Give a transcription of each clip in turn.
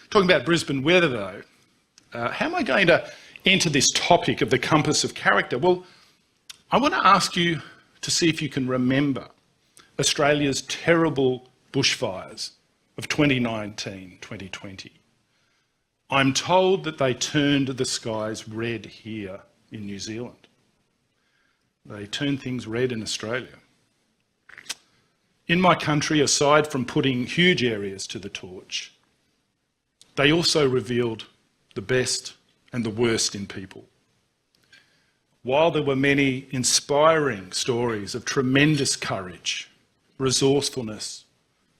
Talking about Brisbane weather though, how am I going to enter this topic of the compass of character? Well, I want to ask you to see if you can remember Australia's terrible bushfires of 2019-2020. I'm told that they turned the skies red here in New Zealand. They turned things red in Australia. In my country, aside from putting huge areas to the torch, they also revealed the best and the worst in people. While there were many inspiring stories of tremendous courage, resourcefulness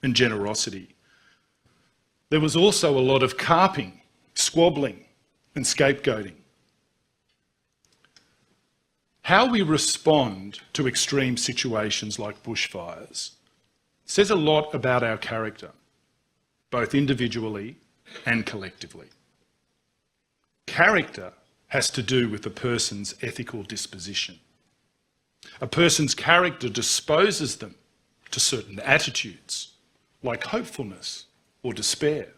and generosity, there was also a lot of carping, squabbling and scapegoating. How we respond to extreme situations like bushfires says a lot about our character, both individually and collectively. Character has to do with a person's ethical disposition. A person's character disposes them to certain attitudes, like hopefulness or despair,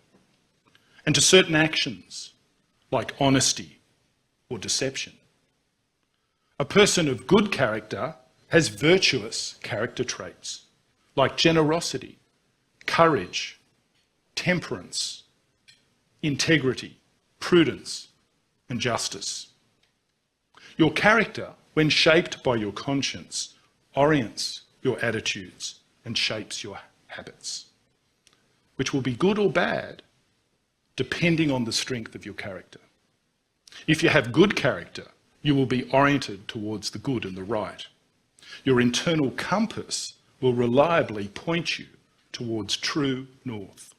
and to certain actions, like honesty or deception. A person of good character has virtuous character traits, like generosity, courage, temperance, integrity, prudence, and justice. Your character, when shaped by your conscience, orients your attitudes and shapes your habits, which will be good or bad, depending on the strength of your character. If you have good character, you will be oriented towards the good and the right. Your internal compass will reliably point you towards true north,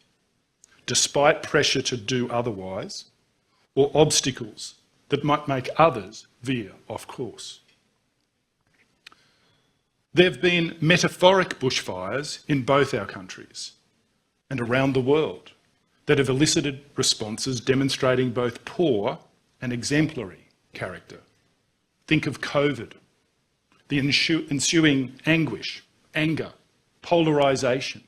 despite pressure to do otherwise, or obstacles that might make others veer off course. There have been metaphoric bushfires in both our countries and around the world that have elicited responses demonstrating both poor and exemplary character. Think of COVID, the ensuing anguish, anger, polarisation.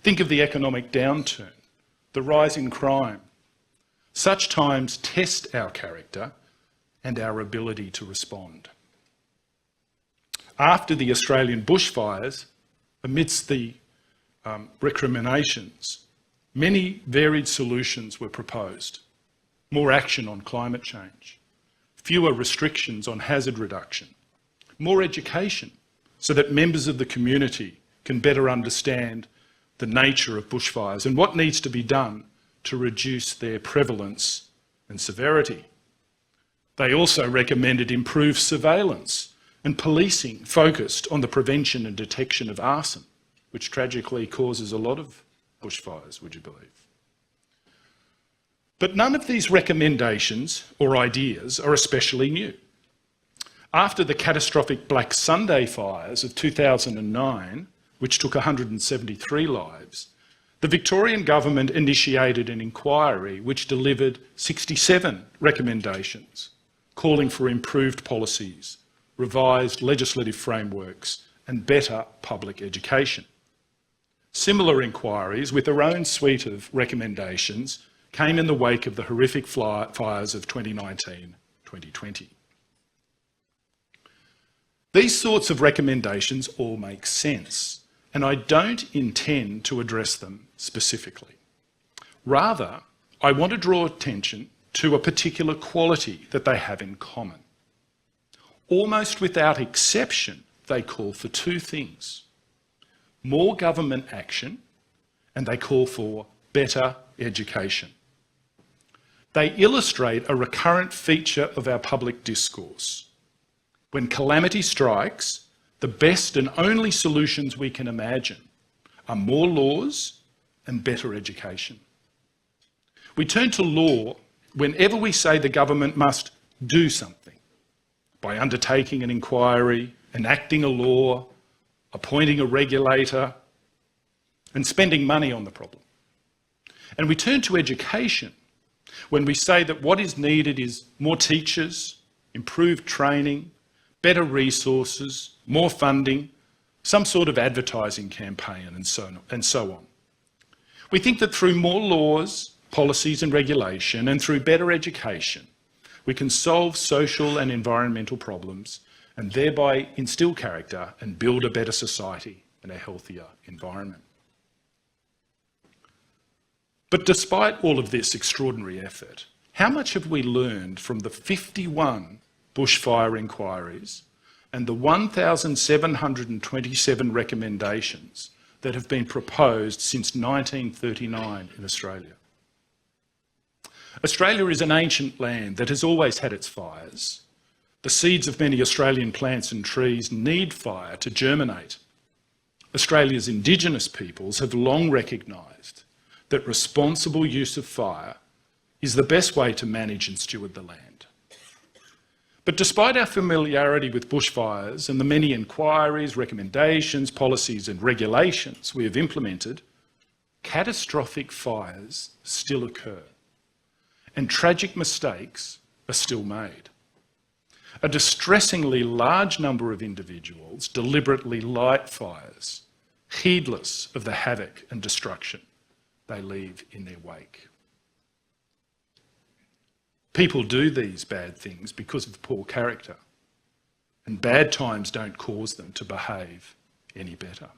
Think of the economic downturn, the rise in crime. Such times test our character and our ability to respond. After the Australian bushfires, amidst the recriminations, many varied solutions were proposed. More action on climate change, fewer restrictions on hazard reduction, more education so that members of the community can better understand the nature of bushfires and what needs to be done to reduce their prevalence and severity. They also recommended improved surveillance and policing focused on the prevention and detection of arson, which tragically causes a lot of bushfires, would you believe? But none of these recommendations or ideas are especially new. After the catastrophic Black Sunday fires of 2009, which took 173 lives, the Victorian government initiated an inquiry which delivered 67 recommendations, calling for improved policies, revised legislative frameworks, and better public education. Similar inquiries with their own suite of recommendations came in the wake of the horrific fires of 2019-2020. These sorts of recommendations all make sense, and I don't intend to address them specifically. Rather, I want to draw attention to a particular quality that they have in common. Almost without exception, they call for two things: more government action, and they call for better education. They illustrate a recurrent feature of our public discourse. When calamity strikes, the best and only solutions we can imagine are more laws and better education. We turn to law whenever we say the government must do something, by undertaking an inquiry, enacting a law, appointing a regulator, and spending money on the problem. And we turn to education when we say that what is needed is more teachers, improved training, better resources, more funding, some sort of advertising campaign, and so on. We think that through more laws, policies and regulation, and through better education, we can solve social and environmental problems and thereby instill character and build a better society and a healthier environment. But despite all of this extraordinary effort, how much have we learned from the 51 bushfire inquiries and the 1,727 recommendations that have been proposed since 1939 in Australia? Australia is an ancient land that has always had its fires. The seeds of many Australian plants and trees need fire to germinate. Australia's Indigenous peoples have long recognised that responsible use of fire is the best way to manage and steward the land. But despite our familiarity with bushfires and the many inquiries, recommendations, policies and regulations we have implemented, catastrophic fires still occur and tragic mistakes are still made. A distressingly large number of individuals deliberately light fires, heedless of the havoc and destruction they leave in their wake. People do these bad things because of poor character, and bad times don't cause them to behave any better.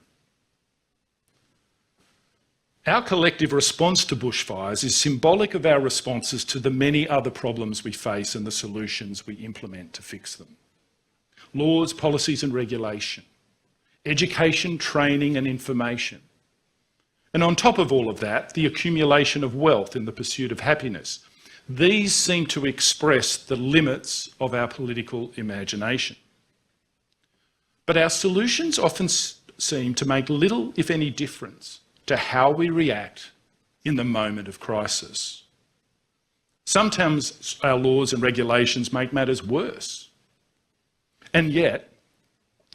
Our collective response to bushfires is symbolic of our responses to the many other problems we face and the solutions we implement to fix them. Laws, policies and regulation, education, training and information. And on top of all of that, the accumulation of wealth in the pursuit of happiness. These seem to express the limits of our political imagination. But our solutions often seem to make little, if any, difference to how we react in the moment of crisis. Sometimes our laws and regulations make matters worse. And yet,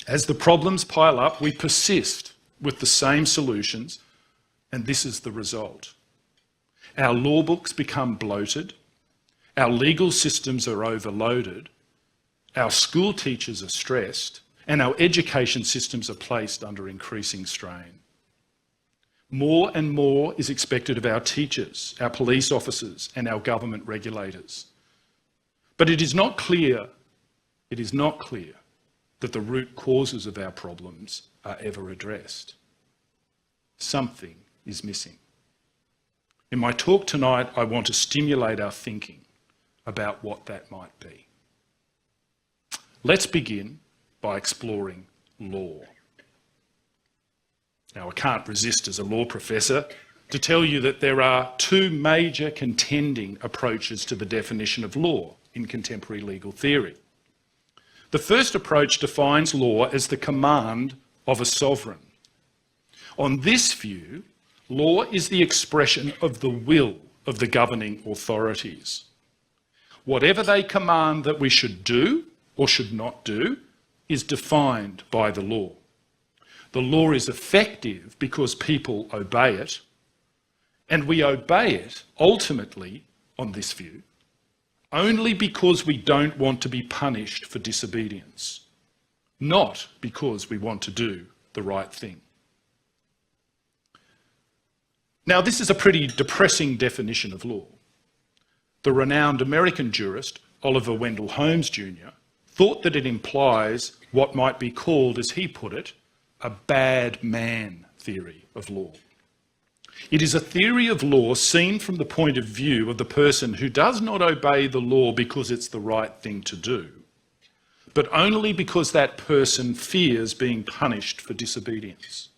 as the problems pile up, we persist with the same solutions, and this is the result. Our law books become bloated, our legal systems are overloaded, our school teachers are stressed, and our education systems are placed under increasing strain. More and more is expected of our teachers, our police officers, and our government regulators. But it is not clear that the root causes of our problems are ever addressed. Something is missing. In my talk tonight, I want to stimulate our thinking about what that might be. Let's begin by exploring law. Now, I can't resist as a law professor to tell you that there are two major contending approaches to the definition of law in contemporary legal theory. The first approach defines law as the command of a sovereign. On this view, law is the expression of the will of the governing authorities. Whatever they command that we should do or should not do is defined by the law. The law is effective because people obey it, and we obey it, ultimately, on this view, only because we don't want to be punished for disobedience, not because we want to do the right thing. Now, this is a pretty depressing definition of law. The renowned American jurist, Oliver Wendell Holmes Jr., thought that it implies what might be called, as he put it, a bad man theory of law. It is a theory of law seen from the point of view of the person who does not obey the law because it's the right thing to do, but only because that person fears being punished for disobedience.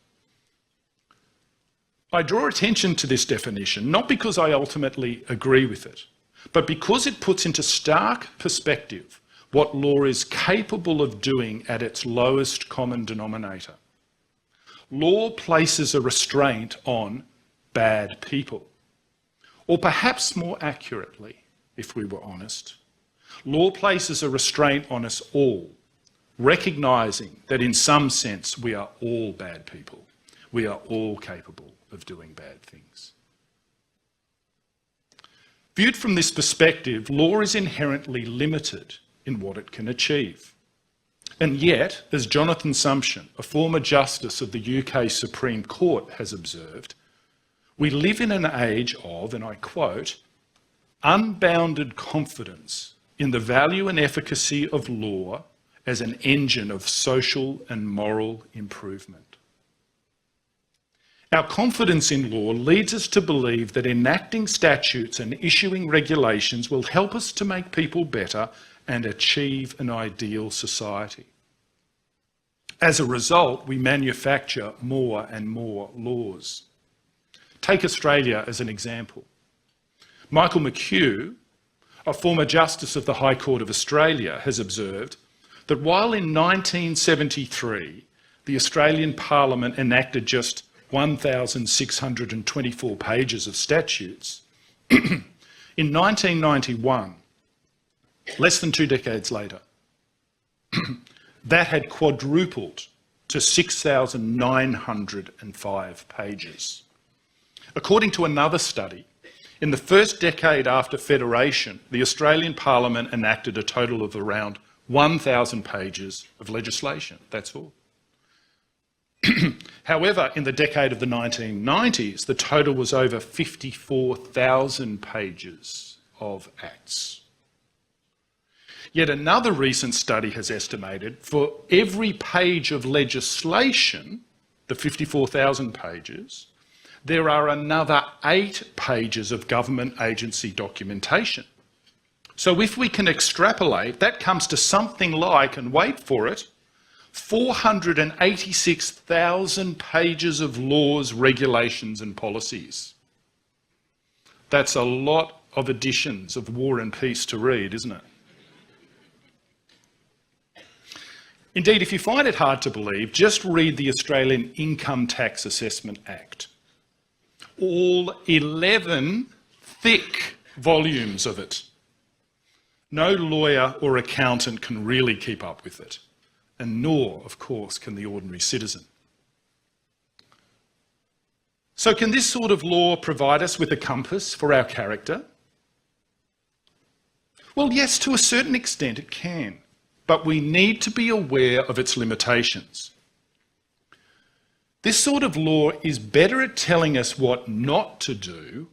I draw attention to this definition not because I ultimately agree with it, but because it puts into stark perspective what law is capable of doing at its lowest common denominator. Law places a restraint on bad people. Or perhaps more accurately, if we were honest, law places a restraint on us all, recognising that in some sense we are all bad people. We are all capable of doing bad things. Viewed from this perspective, law is inherently limited in what it can achieve. And yet, as Jonathan Sumption, a former Justice of the UK Supreme Court, has observed, we live in an age of, and I quote, unbounded confidence in the value and efficacy of law as an engine of social and moral improvement. Our confidence in law leads us to believe that enacting statutes and issuing regulations will help us to make people better and achieve an ideal society. As a result, we manufacture more and more laws. Take Australia as an example. Michael McHugh, a former Justice of the High Court of Australia, has observed that while in 1973 the Australian Parliament enacted just 1,624 pages of statutes, in 1991, less than 2 decades later, that had quadrupled to 6,905 pages. According to another study, in the first decade after Federation, the Australian Parliament enacted a total of around 1,000 pages of legislation, that's all. However, in the decade of the 1990s, the total was over 54,000 pages of acts. Yet another recent study has estimated for every page of legislation, the 54,000 pages, there are another 8 pages of government agency documentation. So if we can extrapolate, that comes to something like, and wait for it, 486,000 pages of laws, regulations and policies. That's a lot of editions of War and Peace to read, isn't it? Indeed, if you find it hard to believe, just read the Australian Income Tax Assessment Act. All 11 thick volumes of it. No lawyer or accountant can really keep up with it, and nor, of course, can the ordinary citizen. So can this sort of law provide us with a compass for our character? Well, yes, to a certain extent it can, but we need to be aware of its limitations. This sort of law is better at telling us what not to do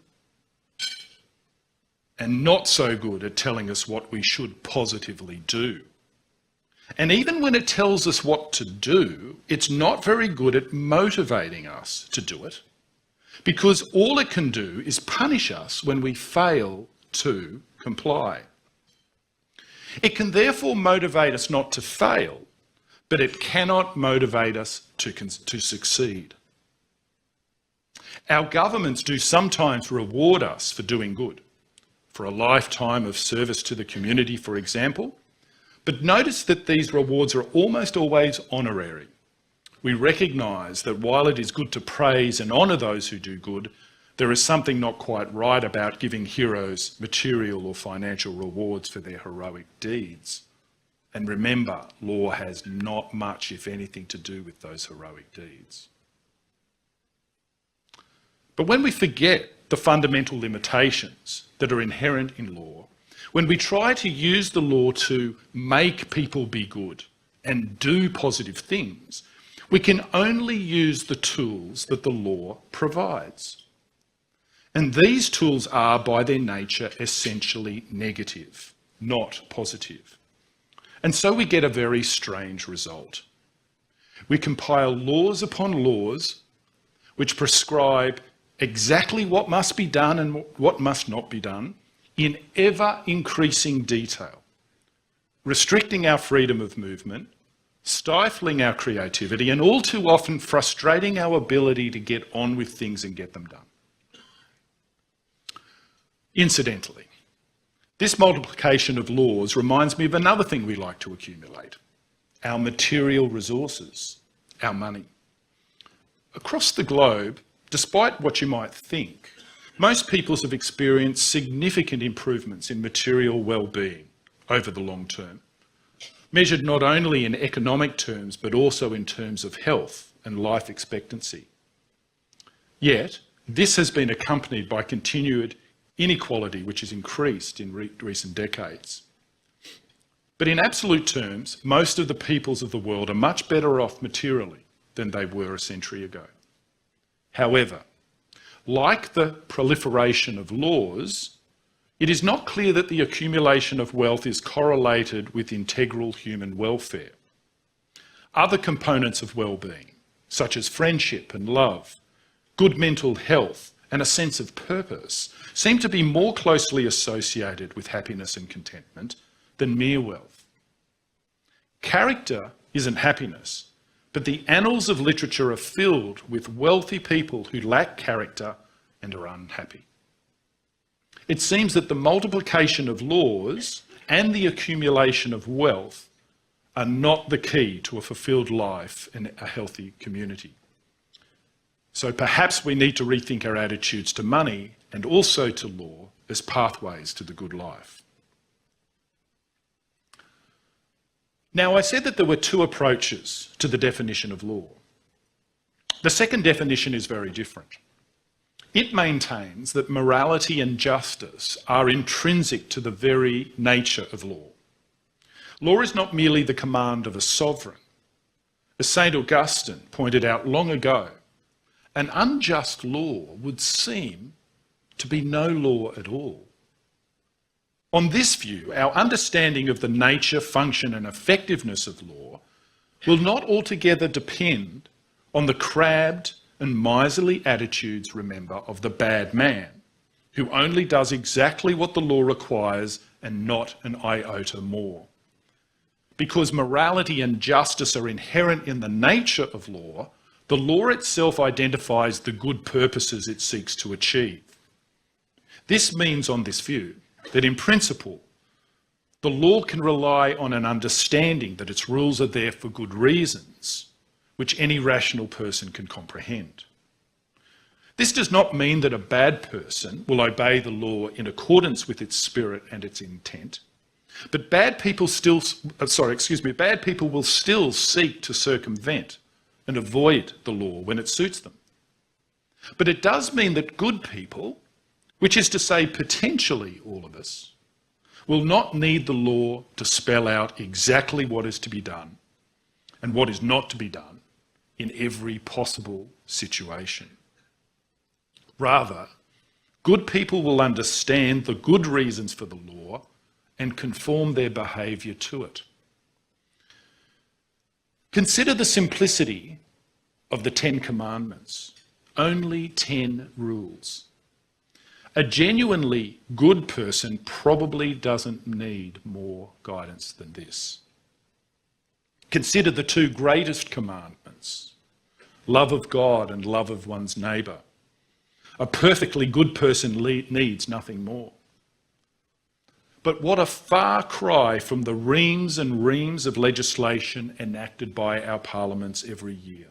and not so good at telling us what we should positively do. And even when it tells us what to do, it's not very good at motivating us to do it, because all it can do is punish us when we fail to comply. It can therefore motivate us not to fail, but it cannot motivate us to succeed. Our governments do sometimes reward us for doing good, for a lifetime of service to the community, for example. But notice that these rewards are almost always honorary. We recognise that while it is good to praise and honour those who do good, there is something not quite right about giving heroes material or financial rewards for their heroic deeds. And remember, law has not much, if anything, to do with those heroic deeds. But when we forget the fundamental limitations that are inherent in law, when we try to use the law to make people be good and do positive things, we can only use the tools that the law provides. And these tools are, by their nature, essentially negative, not positive. And so we get a very strange result. We compile laws upon laws which prescribe exactly what must be done and what must not be done in ever-increasing detail, restricting our freedom of movement, stifling our creativity, and all too often frustrating our ability to get on with things and get them done. Incidentally, this multiplication of laws reminds me of another thing we like to accumulate: our material resources, our money. Across the globe, despite what you might think, most peoples have experienced significant improvements in material well-being over the long term, measured not only in economic terms, but also in terms of health and life expectancy. Yet, this has been accompanied by continued inequality, which has increased in recent decades. But in absolute terms, most of the peoples of the world are much better off materially than they were a century ago. However, like the proliferation of laws, it is not clear that the accumulation of wealth is correlated with integral human welfare. Other components of well-being, such as friendship and love, good mental health, and a sense of purpose, seem to be more closely associated with happiness and contentment than mere wealth. Character isn't happiness, but the annals of literature are filled with wealthy people who lack character and are unhappy. It seems that the multiplication of laws and the accumulation of wealth are not the key to a fulfilled life and a healthy community. So perhaps we need to rethink our attitudes to money and also to law as pathways to the good life. Now, I said that there were two approaches to the definition of law. The second definition is very different. It maintains that morality and justice are intrinsic to the very nature of law. Law is not merely the command of a sovereign. As St. Augustine pointed out long ago, an unjust law would seem to be no law at all. On this view, our understanding of the nature, function, and effectiveness of law will not altogether depend on the crabbed and miserly attitudes, remember, of the bad man, who only does exactly what the law requires and not an iota more. Because morality and justice are inherent in the nature of law, the law itself identifies the good purposes it seeks to achieve. This means, on this view, that in principle, the law can rely on an understanding that its rules are there for good reasons, which any rational person can comprehend. This does not mean that a bad person will obey the law in accordance with its spirit and its intent, but bad people will still seek to circumvent and avoid the law when it suits them. But it does mean that good people, which is to say potentially all of us, will not need the law to spell out exactly what is to be done and what is not to be done in every possible situation. Rather, good people will understand the good reasons for the law and conform their behaviour to it. Consider the simplicity of the 10 Commandments. Only 10 rules. A genuinely good person probably doesn't need more guidance than this. Consider the two greatest commandments, love of God and love of one's neighbour. A perfectly good person needs nothing more. But what a far cry from the reams and reams of legislation enacted by our parliaments every year.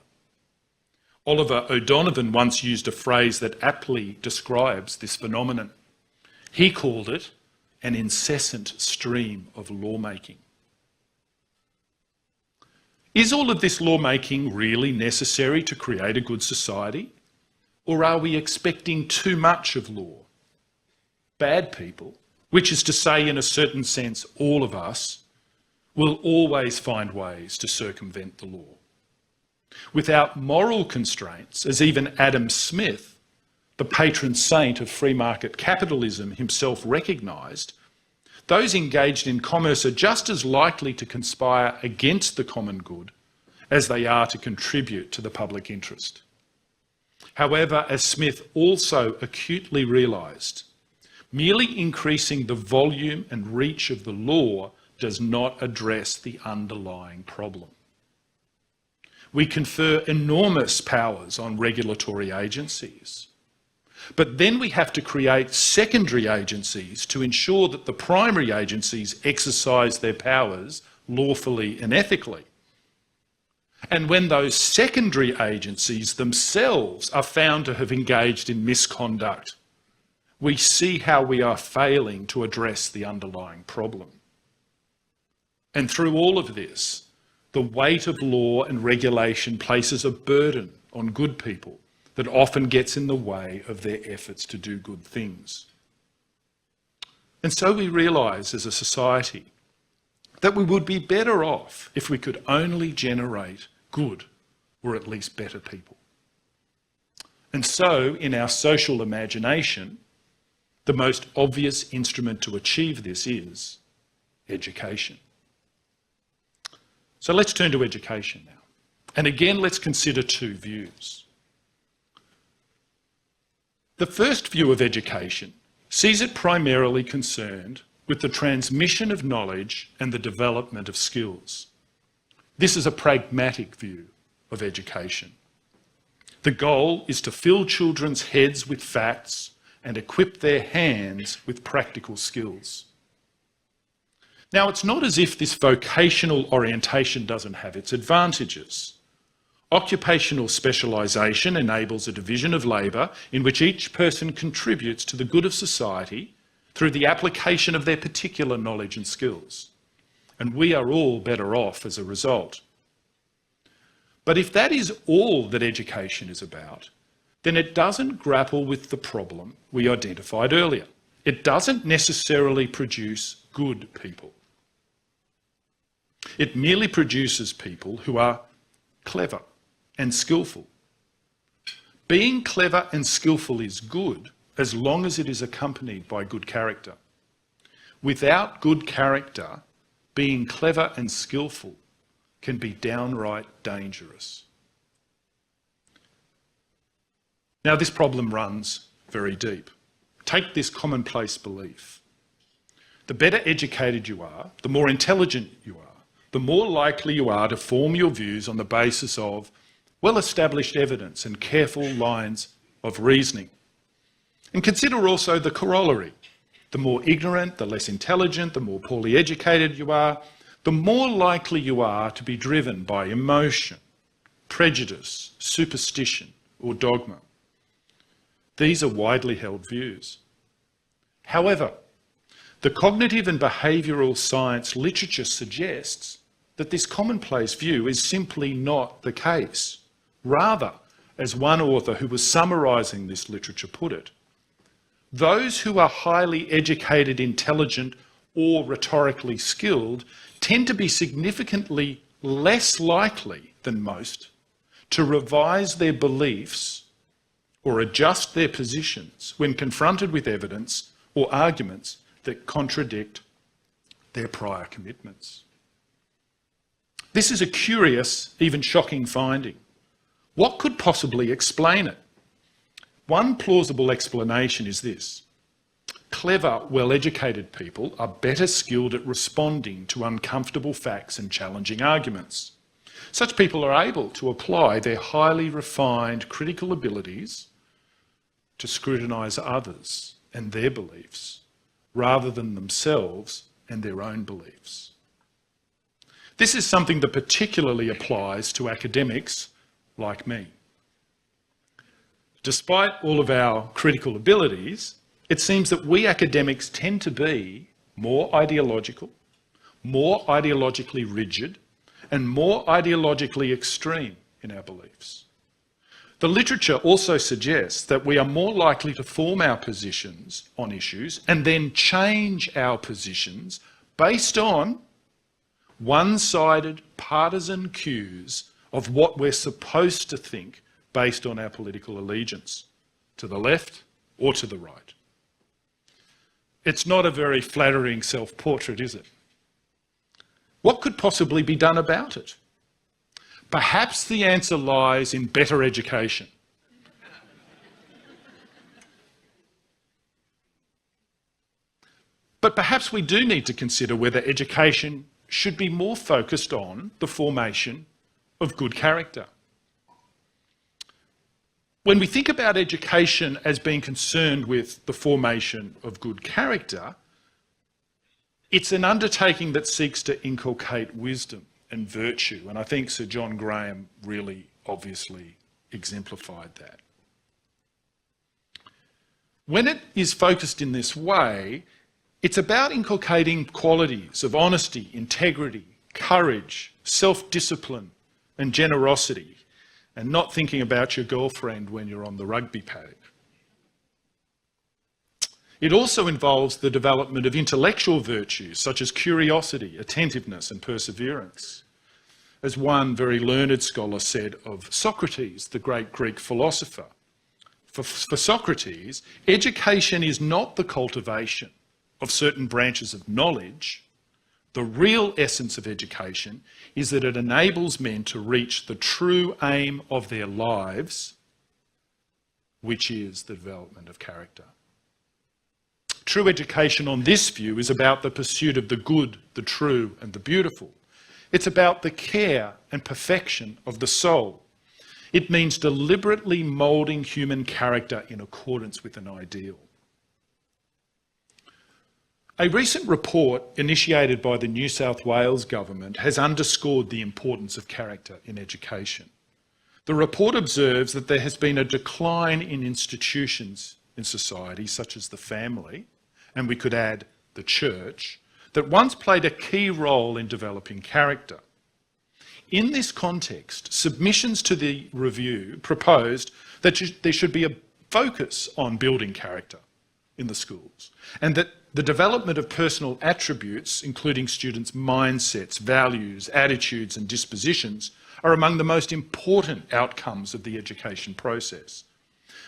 Oliver O'Donovan once used a phrase that aptly describes this phenomenon. He called it an incessant stream of lawmaking. Is all of this lawmaking really necessary to create a good society? Or are we expecting too much of law? Bad people, which is to say, in a certain sense, all of us, will always find ways to circumvent the law. Without moral constraints, as even Adam Smith, the patron saint of free market capitalism, himself recognised, those engaged in commerce are just as likely to conspire against the common good as they are to contribute to the public interest. However, as Smith also acutely realised, merely increasing the volume and reach of the law does not address the underlying problem. We confer enormous powers on regulatory agencies, but then we have to create secondary agencies to ensure that the primary agencies exercise their powers lawfully and ethically. And when those secondary agencies themselves are found to have engaged in misconduct, we see how we are failing to address the underlying problem. And through all of this, the weight of law and regulation places a burden on good people that often gets in the way of their efforts to do good things. And so we realise as a society that we would be better off if we could only generate good, or at least better people. And so, in our social imagination, the most obvious instrument to achieve this is education. So let's turn to education now. And again, let's consider two views. The first view of education sees it primarily concerned with the transmission of knowledge and the development of skills. This is a pragmatic view of education. The goal is to fill children's heads with facts and equip their hands with practical skills. Now, it's not as if this vocational orientation doesn't have its advantages. Occupational specialisation enables a division of labour in which each person contributes to the good of society through the application of their particular knowledge and skills. And we are all better off as a result. But if that is all that education is about, then it doesn't grapple with the problem we identified earlier. It doesn't necessarily produce good people. It merely produces people who are clever and skillful. Being clever and skillful is good as long as it is accompanied by good character. Without good character, being clever and skillful can be downright dangerous. Now, this problem runs very deep. Take this commonplace belief. The better educated you are, the more intelligent you are, the more likely you are to form your views on the basis of well-established evidence and careful lines of reasoning. And consider also the corollary. The more ignorant, the less intelligent, the more poorly educated you are, the more likely you are to be driven by emotion, prejudice, superstition, or dogma. These are widely held views. However, the cognitive and behavioural science literature suggests that this commonplace view is simply not the case. Rather, as one author who was summarising this literature put it, those who are highly educated, intelligent, or rhetorically skilled tend to be significantly less likely than most to revise their beliefs or adjust their positions when confronted with evidence or arguments that contradict their prior commitments. This is a curious, even shocking finding. What could possibly explain it? One plausible explanation is this. Clever, well-educated people are better skilled at responding to uncomfortable facts and challenging arguments. Such people are able to apply their highly refined critical abilities to scrutinise others and their beliefs, rather than themselves and their own beliefs. This is something that particularly applies to academics like me. Despite all of our critical abilities, it seems that we academics tend to be more ideological, more ideologically rigid, and more ideologically extreme in our beliefs. The literature also suggests that we are more likely to form our positions on issues and then change our positions based on one-sided partisan cues of what we're supposed to think based on our political allegiance, to the left or to the right. It's not a very flattering self-portrait, is it? What could possibly be done about it? Perhaps the answer lies in better education. But perhaps we do need to consider whether education should be more focused on the formation of good character. When we think about education as being concerned with the formation of good character, it's an undertaking that seeks to inculcate wisdom and virtue, and I think Sir John Graham really obviously exemplified that. When it is focused in this way, it's about inculcating qualities of honesty, integrity, courage, self-discipline and generosity, and not thinking about your girlfriend when you're on the rugby paddock. It also involves the development of intellectual virtues such as curiosity, attentiveness and perseverance. As one very learned scholar said of Socrates, the great Greek philosopher, For Socrates, education is not the cultivation of certain branches of knowledge. The real essence of education is that it enables men to reach the true aim of their lives, which is the development of character. True education on this view is about the pursuit of the good, the true, and the beautiful. It's about the care and perfection of the soul. It means deliberately moulding human character in accordance with an ideal. A recent report initiated by the New South Wales government has underscored the importance of character in education. The report observes that there has been a decline in institutions in society, such as the family, and we could add the church, that once played a key role in developing character. In this context, submissions to the review proposed that there should be a focus on building character in the schools, and that the development of personal attributes, including students' mindsets, values, attitudes and dispositions, are among the most important outcomes of the education process.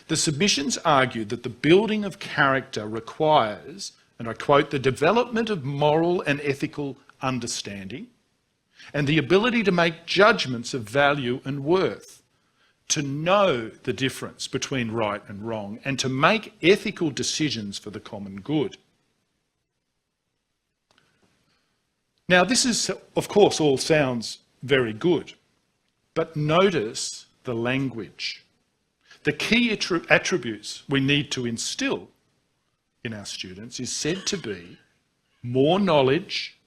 The submissions argued that the building of character requires, and I quote, the development of moral and ethical understanding and the ability to make judgments of value and worth, to know the difference between right and wrong, and to make ethical decisions for the common good. Now, this is, of course, all sounds very good, but notice the language. The key attributes we need to instill in our students is said to be more knowledge,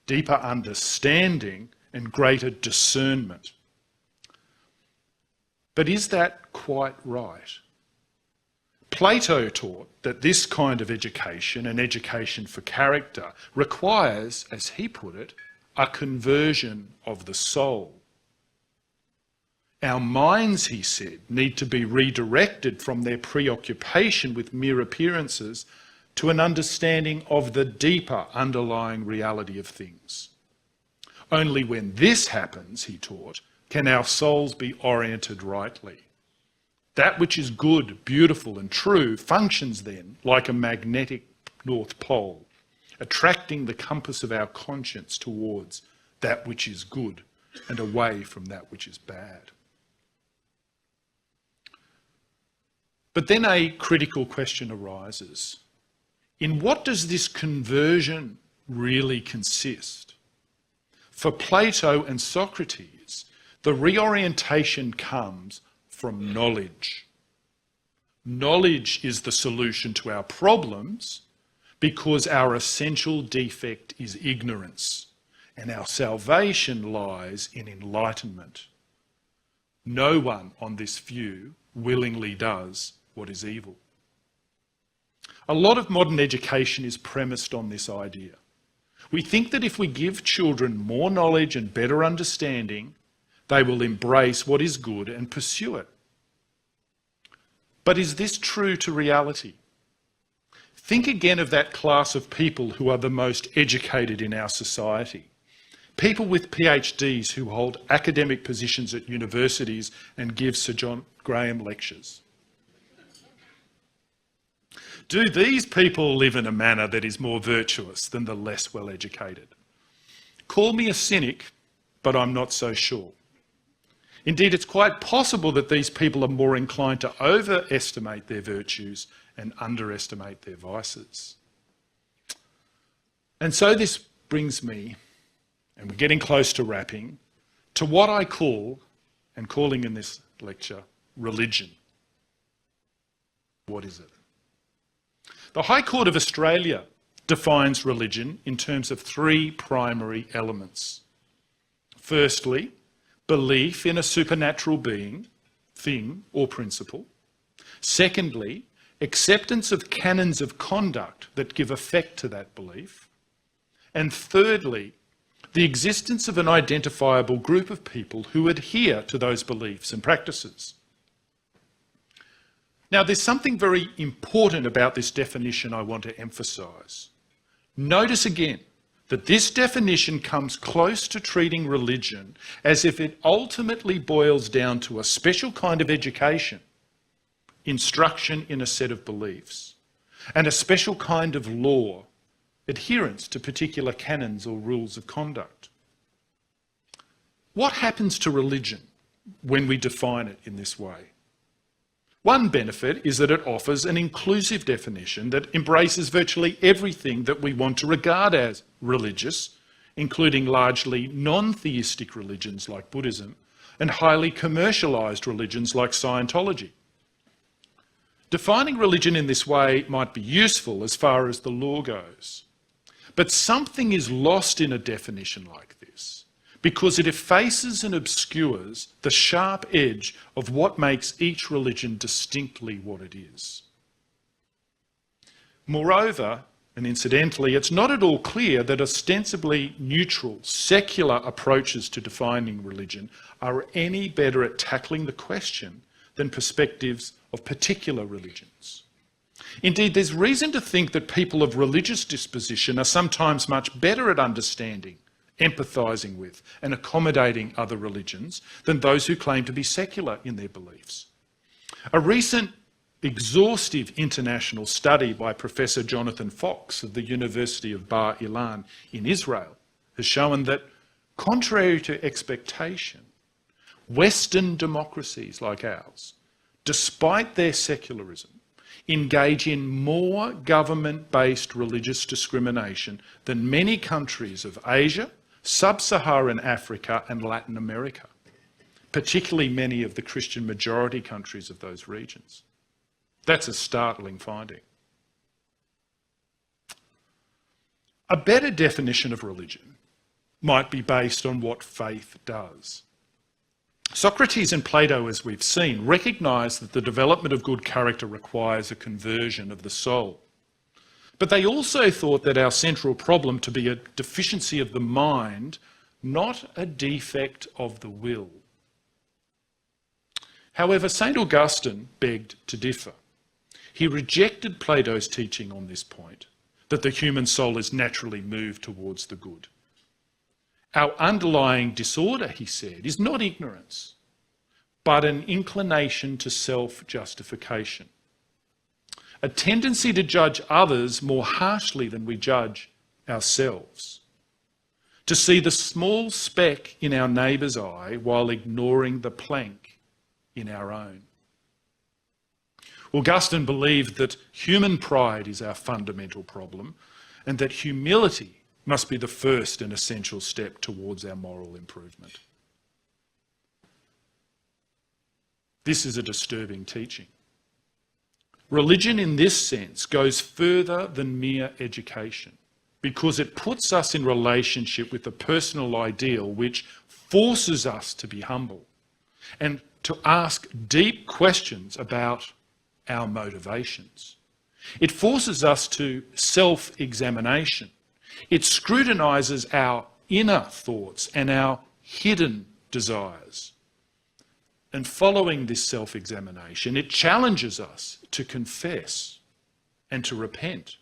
deeper understanding, and greater discernment. But is that quite right? Plato taught that this kind of education, an education for character, requires, as he put it, a conversion of the soul. Our minds, he said, need to be redirected from their preoccupation with mere appearances to an understanding of the deeper underlying reality of things. Only when this happens, he taught, can our souls be oriented rightly. That which is good, beautiful and true functions then like a magnetic north pole, attracting the compass of our conscience towards that which is good and away from that which is bad. But then a critical question arises. In what does this conversion really consist? For Plato and Socrates, the reorientation comes from knowledge. Knowledge is the solution to our problems because our essential defect is ignorance, and our salvation lies in enlightenment. No one on this view willingly does what is evil. A lot of modern education is premised on this idea. We think that if we give children more knowledge and better understanding, they will embrace what is good and pursue it. But is this true to reality? Think again of that class of people who are the most educated in our society. People with PhDs who hold academic positions at universities and give Sir John Graham lectures. Do these people live in a manner that is more virtuous than the less well-educated? Call me a cynic, but I'm not so sure. Indeed, it's quite possible that these people are more inclined to overestimate their virtues and underestimate their vices. And so this brings me, and we're getting close to wrapping, to what I call, and calling in this lecture, religion. What is it? The High Court of Australia defines religion in terms of three primary elements. Firstly, belief in a supernatural being, thing or principle. Secondly, acceptance of canons of conduct that give effect to that belief. And thirdly, the existence of an identifiable group of people who adhere to those beliefs and practices. Now, there's something very important about this definition I want to emphasise. Notice again that this definition comes close to treating religion as if it ultimately boils down to a special kind of education instruction in a set of beliefs, and a special kind of law, adherence to particular canons or rules of conduct. What happens to religion when we define it in this way? One benefit is that it offers an inclusive definition that embraces virtually everything that we want to regard as religious, including largely non-theistic religions like Buddhism and highly commercialised religions like Scientology. Defining religion in this way might be useful as far as the law goes, but something is lost in a definition like this because it effaces and obscures the sharp edge of what makes each religion distinctly what it is. Moreover, and incidentally, it's not at all clear that ostensibly neutral, secular approaches to defining religion are any better at tackling the question than perspectives of particular religions. Indeed, there's reason to think that people of religious disposition are sometimes much better at understanding, empathising with and accommodating other religions than those who claim to be secular in their beliefs. A recent exhaustive international study by Professor Jonathan Fox of the University of Bar Ilan in Israel has shown that, contrary to expectation, Western democracies like ours, despite their secularism, engage in more government-based religious discrimination than many countries of Asia, Sub-Saharan Africa and Latin America, particularly many of the Christian majority countries of those regions. That's a startling finding. A better definition of religion might be based on what faith does. Socrates and Plato, as we've seen, recognised that the development of good character requires a conversion of the soul. But they also thought that our central problem to be a deficiency of the mind, not a defect of the will. However, St. Augustine begged to differ. He rejected Plato's teaching on this point, that the human soul is naturally moved towards the good. Our underlying disorder, he said, is not ignorance, but an inclination to self-justification. A tendency to judge others more harshly than we judge ourselves. To see the small speck in our neighbour's eye while ignoring the plank in our own. Augustine believed that human pride is our fundamental problem and that humility must be the first and essential step towards our moral improvement. This is a disturbing teaching. Religion in this sense goes further than mere education because it puts us in relationship with a personal ideal which forces us to be humble and to ask deep questions about our motivations. It forces us to self-examination. It scrutinises our inner thoughts and our hidden desires. And following this self-examination, it challenges us to confess and to repent.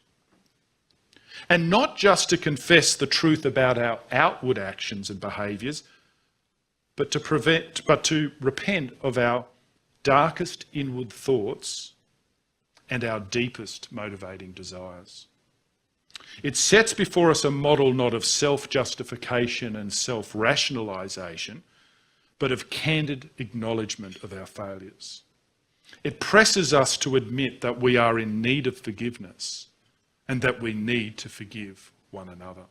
And not just to confess the truth about our outward actions and behaviours, but to repent of our darkest inward thoughts and our deepest motivating desires. It sets before us a model not of self-justification and self-rationalisation, but of candid acknowledgement of our failures. It presses us to admit that we are in need of forgiveness and that we need to forgive one another.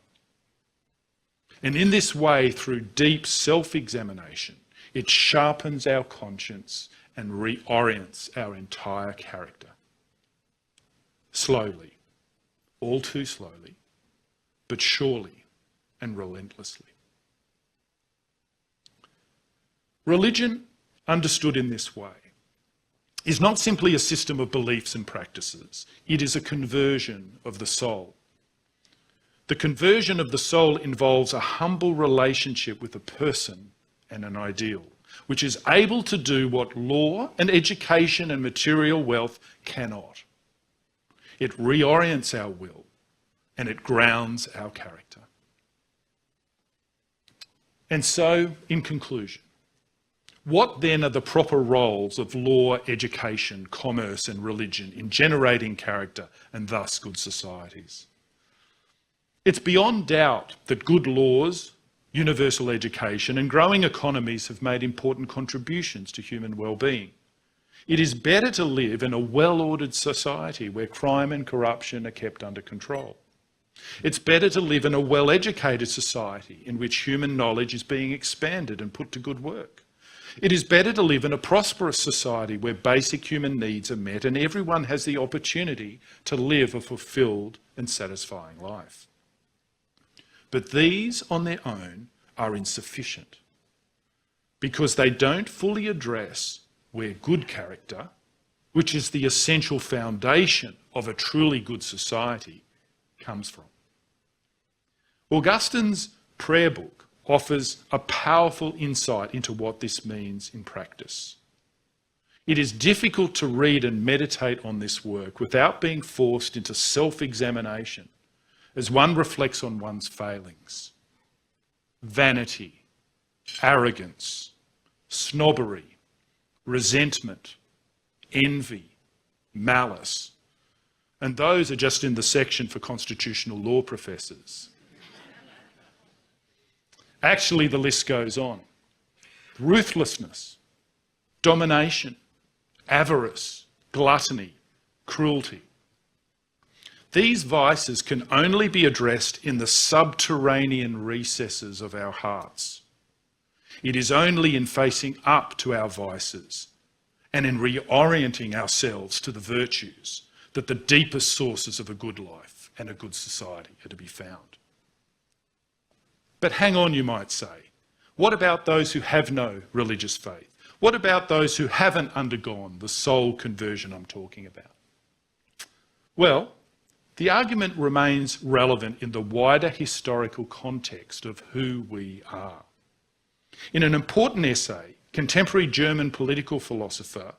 And in this way, through deep self-examination, it sharpens our conscience and reorients our entire character. Slowly, all too slowly, but surely and relentlessly. Religion, understood in this way, is not simply a system of beliefs and practices. It is a conversion of the soul. The conversion of the soul involves a humble relationship with a person and an ideal, which is able to do what law and education and material wealth cannot. It reorients our will and it grounds our character. And so, in conclusion, What then are the proper roles of law, education, commerce and religion in generating character and thus good societies? It's beyond doubt that good laws, universal education and growing economies have made important contributions to human well-being. It is better to live in a well-ordered society where crime and corruption are kept under control. It's better to live in a well-educated society in which human knowledge is being expanded and put to good work. It is better to live in a prosperous society where basic human needs are met and everyone has the opportunity to live a fulfilled and satisfying life. But these on their own are insufficient because they don't fully address where good character, which is the essential foundation of a truly good society, comes from. Augustine's prayer book offers a powerful insight into what this means in practice. It is difficult to read and meditate on this work without being forced into self-examination as one reflects on one's failings. Vanity, arrogance, snobbery, resentment, envy, malice. And those are just in the section for constitutional law professors. Actually, the list goes on. Ruthlessness, domination, avarice, gluttony, cruelty. These vices can only be addressed in the subterranean recesses of our hearts. It is only in facing up to our vices and in reorienting ourselves to the virtues that the deepest sources of a good life and a good society are to be found. But hang on, you might say. What about those who have no religious faith? What about those who haven't undergone the soul conversion I'm talking about? Well, the argument remains relevant in the wider historical context of who we are. In an important essay, contemporary German political philosopher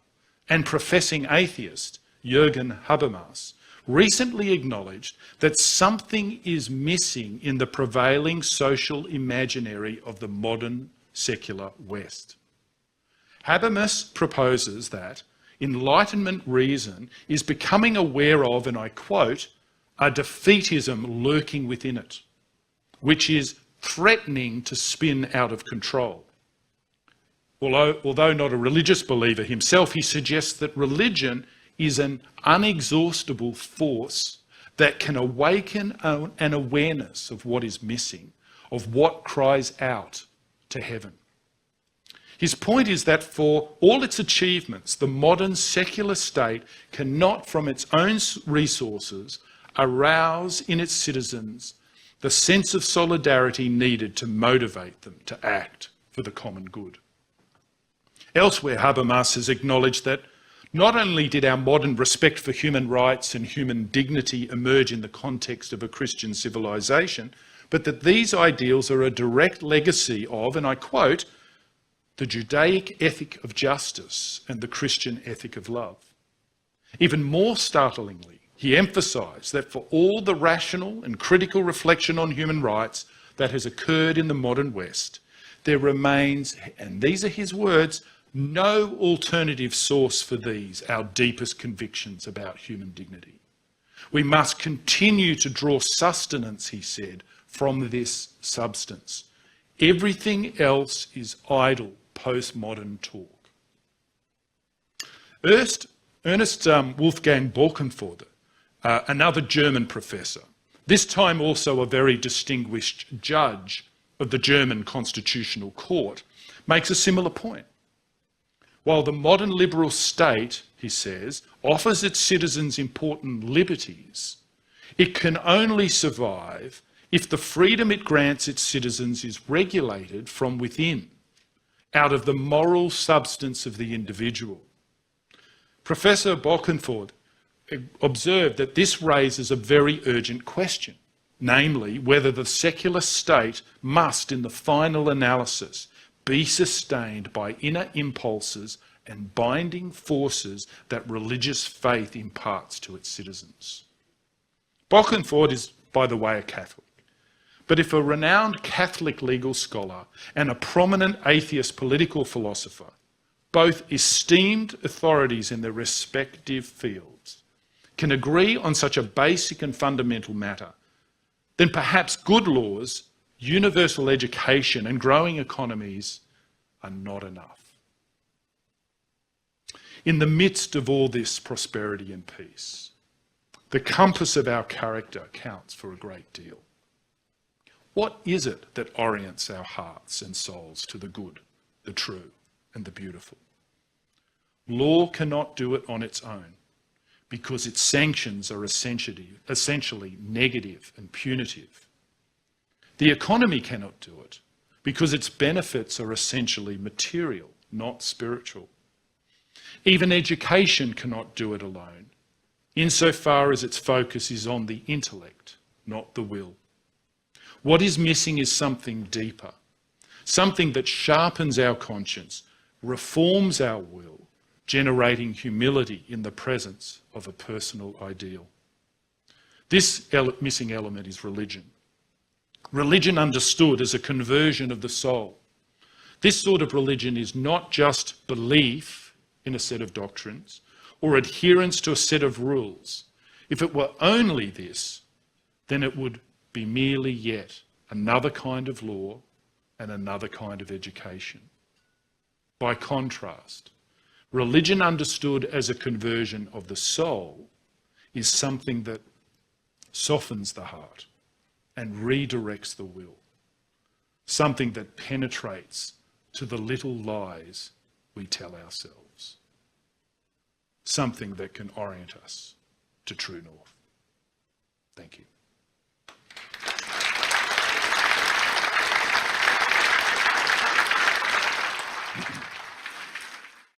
and professing atheist Jürgen Habermas recently acknowledged that something is missing in the prevailing social imaginary of the modern secular West. Habermas proposes that Enlightenment reason is becoming aware of, and I quote, a defeatism lurking within it, which is threatening to spin out of control. Although not a religious believer himself, he suggests that religion is an unexhaustible force that can awaken an awareness of what is missing, of what cries out to heaven. His point is that for all its achievements, the modern secular state cannot, from its own resources, arouse in its citizens the sense of solidarity needed to motivate them to act for the common good. Elsewhere, Habermas has acknowledged that not only did our modern respect for human rights and human dignity emerge in the context of a Christian civilization, but that these ideals are a direct legacy of, and I quote, the Judaic ethic of justice and the Christian ethic of love. Even more startlingly, he emphasised that for all the rational and critical reflection on human rights that has occurred in the modern West, there remains, and these are his words, no alternative source for these, our deepest convictions about human dignity. We must continue to draw sustenance, he said, from this substance. Everything else is idle postmodern talk. Ernst Wolfgang Borckenford, another German professor, this time also a very distinguished judge of the German Constitutional Court, makes a similar point. While the modern liberal state, he says, offers its citizens important liberties, it can only survive if the freedom it grants its citizens is regulated from within, out of the moral substance of the individual. Professor Borckenford observed that this raises a very urgent question, namely whether the secular state must, in the final analysis, be sustained by inner impulses and binding forces that religious faith imparts to its citizens. Borckenford is, by the way, a Catholic, But if a renowned Catholic legal scholar and a prominent atheist political philosopher, both esteemed authorities in their respective fields, can agree on such a basic and fundamental matter, then perhaps good laws, universal education and growing economies are not enough. In the midst of all this prosperity and peace, the compass of our character counts for a great deal. What is it that orients our hearts and souls to the good, the true, and the beautiful? Law cannot do it on its own because its sanctions are essentially negative and punitive. The economy cannot do it because its benefits are essentially material, not spiritual. Even education cannot do it alone, insofar as its focus is on the intellect, not the will. What is missing is something deeper, something that sharpens our conscience, reforms our will, generating humility in the presence of a personal ideal. This missing element is religion. Religion understood as a conversion of the soul. This sort of religion is not just belief in a set of doctrines or adherence to a set of rules. If it were only this, then it would be merely yet another kind of law and another kind of education. By contrast, religion understood as a conversion of the soul is something that softens the heart and redirects the will, something that penetrates to the little lies we tell ourselves, something that can orient us to true north. Thank you.